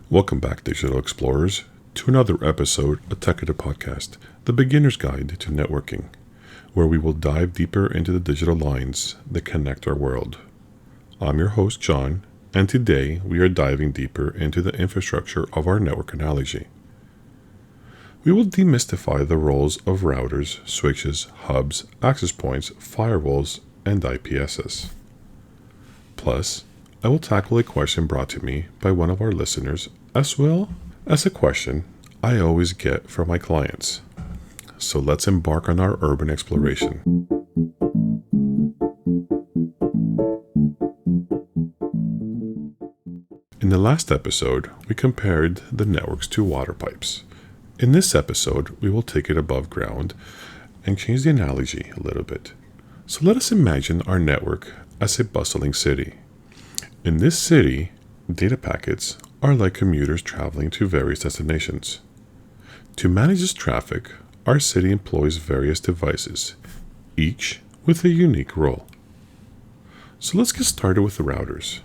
Welcome back, Digital Explorers, to another episode of Tekita Podcast, the beginner's guide to networking, where we will dive deeper into the digital lines that connect our world. I'm your host, John, and today we are diving deeper into the infrastructure of our network analogy. We will demystify the roles of routers, switches, hubs, access points, firewalls, and IPSs. Plus, I will tackle a question brought to me by one of our listeners, as well as a question I always get from my clients. So let's embark on our urban exploration. In the last episode, we compared the networks to water pipes. In this episode, we will take it above ground and change the analogy a little bit. So let us imagine our network as a bustling city. In this city, data packets are like commuters traveling to various destinations. To manage this traffic, our city employs various devices, each with a unique role. So let's get started with the routers.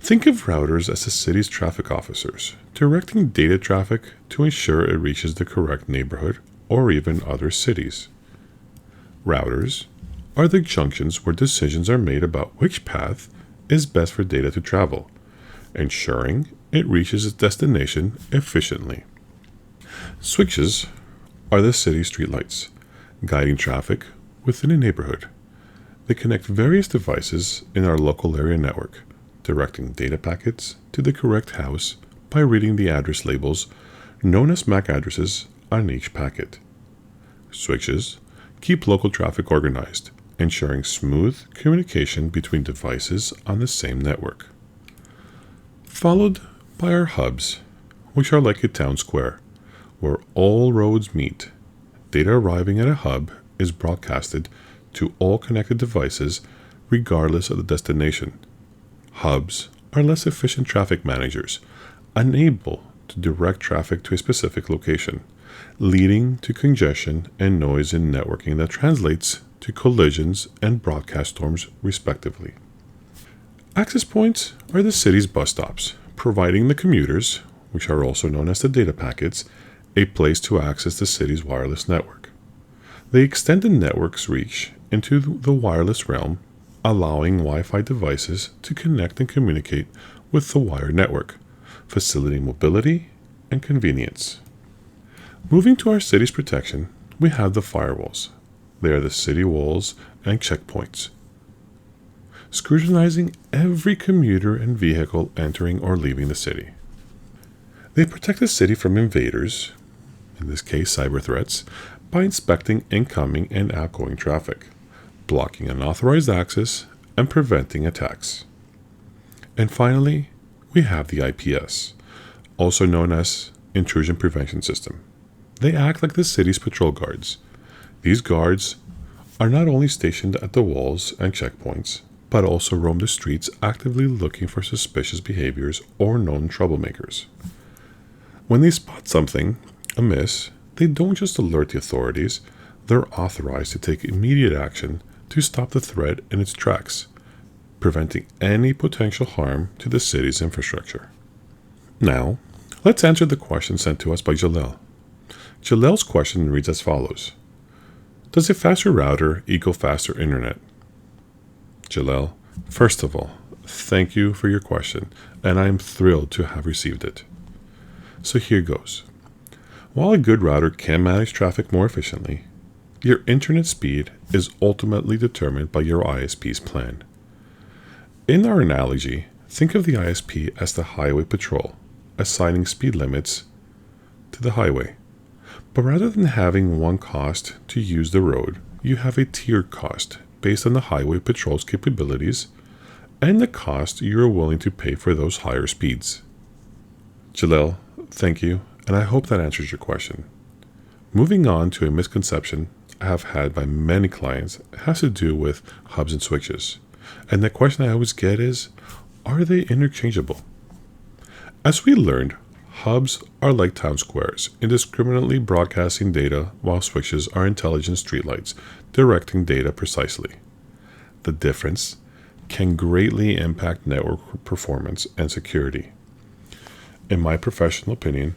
Think of routers as the city's traffic officers, directing data traffic to ensure it reaches the correct neighborhood or even other cities. Routers are the junctions where decisions are made about which path is best for data to travel, ensuring it reaches its destination efficiently. Switches are the city's streetlights, guiding traffic within a neighborhood. They connect various devices in our local area network, directing data packets to the correct house by reading the address labels, known as MAC addresses, on each packet. Switches keep local traffic organized, ensuring smooth communication between devices on the same network. Followed by our hubs, which are like a town square, where all roads meet. Data arriving at a hub is broadcasted to all connected devices regardless of the destination. Hubs are less efficient traffic managers, unable to direct traffic to a specific location, leading to congestion and noise in networking that translates to collisions and broadcast storms, respectively. Access points are the city's bus stops, providing the commuters, which are also known as the data packets, a place to access the city's wireless network. They extend the network's reach into the wireless realm, allowing Wi-Fi devices to connect and communicate with the wired network, facilitating mobility and convenience. Moving to our city's protection, we have the firewalls. They are the city walls and checkpoints, scrutinizing every commuter and vehicle entering or leaving the city. They protect the city from invaders, in this case cyber threats, by inspecting incoming and outgoing traffic, blocking unauthorized access, and preventing attacks. And finally, we have the IPS, also known as Intrusion Prevention System. They act like the city's patrol guards. These guards are not only stationed at the walls and checkpoints, but also roam the streets actively looking for suspicious behaviors or known troublemakers. When they spot something amiss, they don't just alert the authorities, they're authorized to take immediate action to stop the threat in its tracks, preventing any potential harm to the city's infrastructure. Now, let's answer the question sent to us by Jalel. Jalel's question reads as follows: does a faster router equal faster internet? Jalel, first of all, thank you for your question, and I am thrilled to have received it. So here goes. While a good router can manage traffic more efficiently, your internet speed is ultimately determined by your ISP's plan. In our analogy, think of the ISP as the highway patrol, assigning speed limits to the highway. But rather than having one cost to use the road, you have a tiered cost based on the highway patrol's capabilities and the cost you are willing to pay for those higher speeds. Jalel, thank you, and I hope that answers your question. Moving on to a misconception I have had by many clients has to do with hubs and switches. And the question I always get is, are they interchangeable? As we learned, hubs are like town squares, indiscriminately broadcasting data, while switches are intelligent streetlights, directing data precisely. The difference can greatly impact network performance and security. In my professional opinion,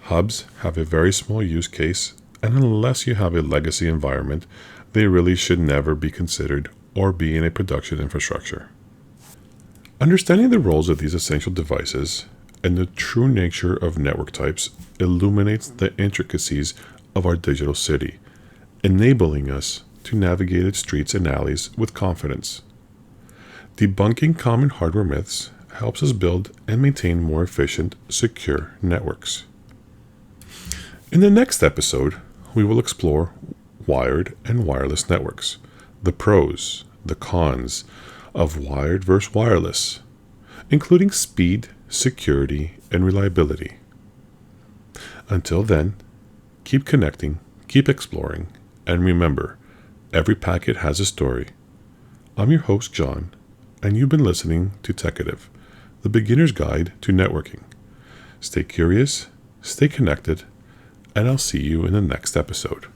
hubs have a very small use case, and unless you have a legacy environment, they really should never be considered or be in a production infrastructure. Understanding the roles of these essential devices and the true nature of network types illuminates the intricacies of our digital city, enabling us to navigate its streets and alleys with confidence. Debunking common hardware myths helps us build and maintain more efficient, secure networks. In the next episode, we will explore wired and wireless networks, the pros, the cons of wired versus wireless, including speed, security, and reliability. Until then, keep connecting, keep exploring, and remember, every packet has a story. I'm your host, John, and you've been listening to Techative, the beginner's guide to networking. Stay curious, stay connected, and I'll see you in the next episode.